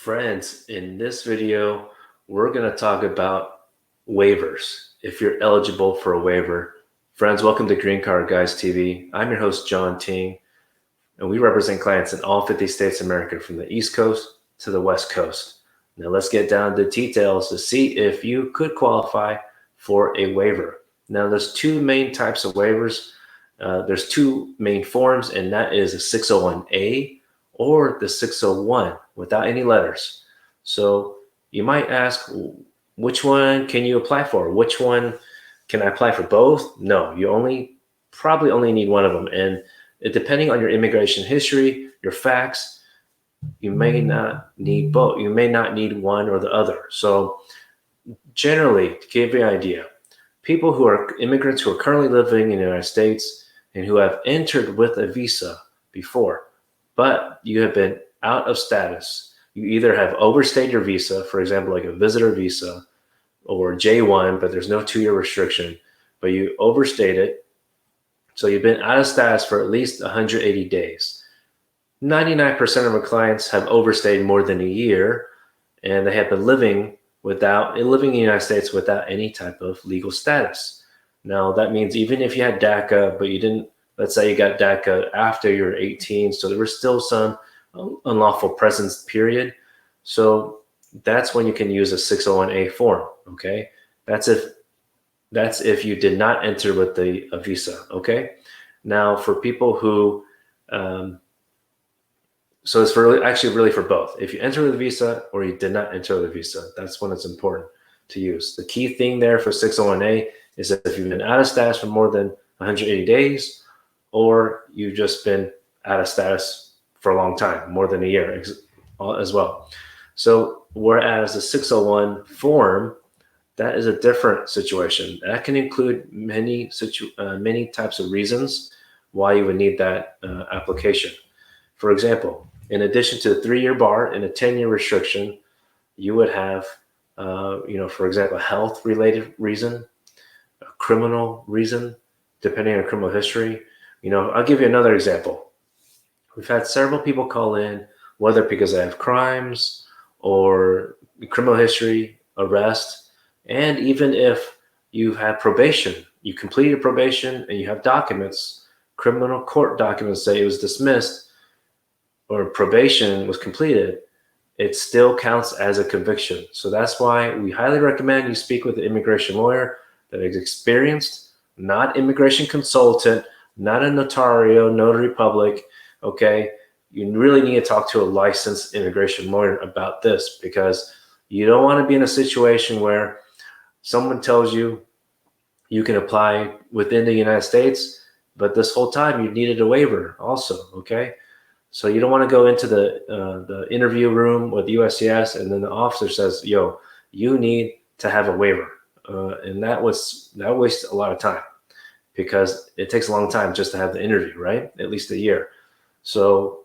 Friends, in this video, we're going to talk about waivers. If you're eligible for a waiver. Friends, welcome to Green Card Guys TV. I'm your host, John Ting, and we represent clients in all 50 states of America from the East Coast to the West Coast. Now let's get down to details to see if you could qualify for a waiver. Now there's two main types of waivers. There's two main forms, and that is a 601A or the 601 without any letters. So you might ask, which one can you apply for? Which one can I apply for both? No, you probably only need one of them. And depending on your immigration history, your facts, you may not need both. You may not need one or the other. So generally, to give you an idea, people who are immigrants who are currently living in the United States and who have entered with a visa before, but you have been out of status. You either have overstayed your visa, for example, like a visitor visa or J1, but there's no 2-year restriction, but you overstayed it. So you've been out of status for at least 180 days. 99% of our clients have overstayed more than a year, and they have been living in the United States without any type of legal status. Now, that means even if you had DACA, but you didn't, let's say you got DACA after you were 18, so there was still some unlawful presence period. So that's when you can use a 601A form, okay? That's if you did not enter with a visa, okay? Now for people who, so it's really for both. If you enter with a visa or you did not enter with a visa, that's when it's important to use. The key thing there for 601A is that if you've been out of status for more than 180 days, or you've just been out of status for a long time, more than a year as well. So whereas the 601 form, that is a different situation. That can include many types of reasons why you would need that application. For example, in addition to the 3-year bar and a 10-year restriction, you would have, for example, a health-related reason, a criminal reason, depending on criminal history. I'll give you another example. We've had several people call in, whether because they have crimes or criminal history, arrest, and even if you have probation, you completed probation and you have documents, criminal court documents say it was dismissed or probation was completed, it still counts as a conviction. So that's why we highly recommend you speak with an immigration lawyer that is experienced, not immigration consultant, not a notario, notary public, okay? You really need to talk to a licensed immigration lawyer about this, because you don't want to be in a situation where someone tells you you can apply within the United States, but this whole time you needed a waiver also, okay? So you don't want to go into the interview room with USCIS and then the officer says, yo, you need to have a waiver. And that wastes a lot of time, because it takes a long time just to have the interview, right? At least a year. So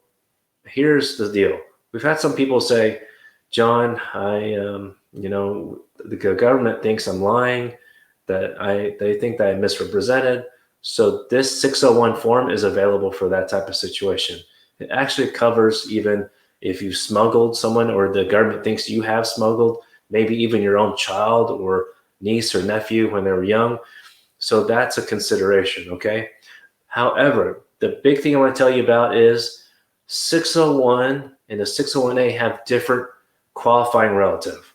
here's the deal. We've had some people say, John, the government thinks I'm lying, that they think that I misrepresented. So this 601 form is available for that type of situation. It actually covers even if you smuggled someone, or the government thinks you have smuggled, maybe even your own child or niece or nephew when they were young. So that's a consideration, okay? However, the big thing I want to tell you about is 601 and the 601A have different qualifying relative.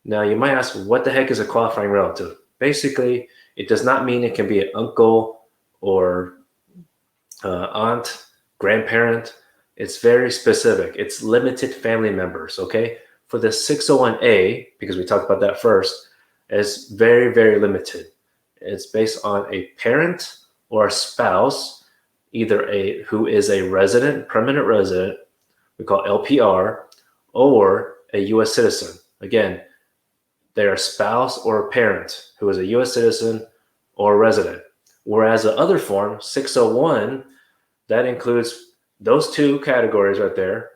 Now, you might ask, what the heck is a qualifying relative? Basically, it does not mean it can be an uncle or aunt, grandparent. It's very specific. It's limited family members, okay? For the 601A, because we talked about that first, it's very, very limited. It's based on a parent or a spouse, either who is a resident, permanent resident, we call LPR, or a U.S. citizen. Again, they're a spouse or a parent who is a U.S. citizen or a resident. Whereas the other form, 601, that includes those two categories right there,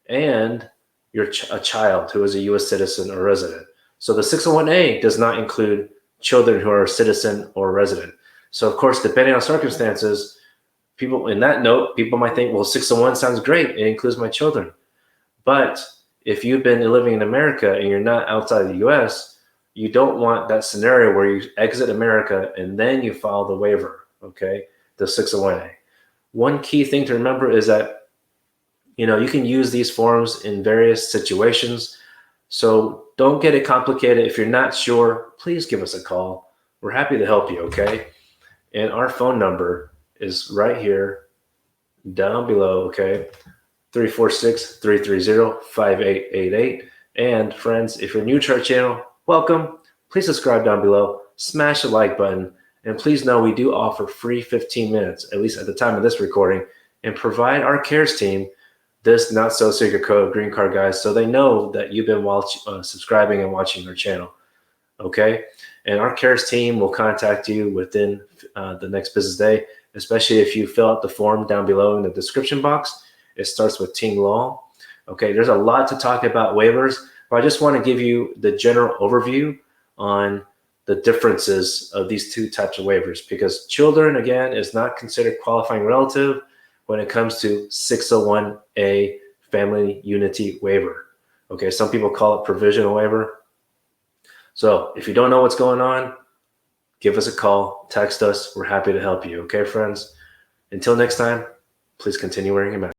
and a child who is a U.S. citizen or resident. So the 601A does not include children who are a citizen or a resident. So of course, depending on circumstances, people might think, well, 601 sounds great. It includes my children. But if you've been living in America and you're not outside of the US, you don't want that scenario where you exit America and then you file the waiver, okay, the 601A. One key thing to remember is that you can use these forms in various situations. So don't get it complicated. If you're not sure, please give us a call. We're happy to help you, okay? And our phone number is right here down below, okay? 346-330-5888. And friends, if you're new to our channel, welcome. Please subscribe down below, smash the like button, and please know we do offer free 15 minutes, at least at the time of this recording, and provide our CARES team this not so secret code green card guys, so they know that you've been subscribing and watching our channel, okay? And our CARES team will contact you within the next business day, especially if you fill out the form down below in the description box. It starts with Team Law. Okay, there's a lot to talk about waivers, but I just want to give you the general overview on the differences of these two types of waivers, because children, again, is not considered qualifying relative when it comes to 601A family unity waiver. Okay, some people call it provisional waiver. So if you don't know what's going on, give us a call, text us. We're happy to help you. Okay, friends? Until next time, please continue wearing your mask.